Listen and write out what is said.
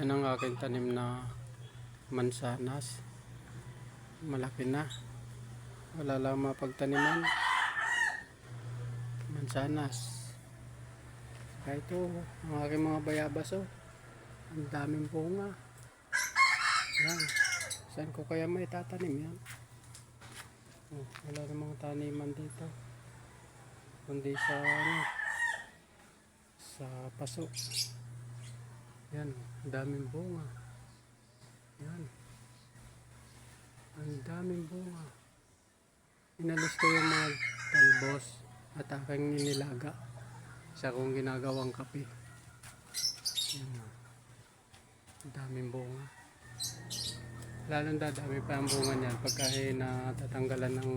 Yan ang aking tanim na mansanas. Malaki na. Wala lang mapagtaniman. Mansanas. Kaya ito, ang aking mga bayabas oh. Ang daming bunga. Yan. Saan ko kaya may tatanim yan? Oh, wala namang taniman dito. Kundi sa sa paso. Yan, ang daming bunga. Yan. Ang daming bunga. Inalis ko yung mga talbos at aking inilaga sa kong ginagawang kape. Yan. Ang daming bunga. Lalong dadami pa ang bunga niyan pagka natatanggalan ng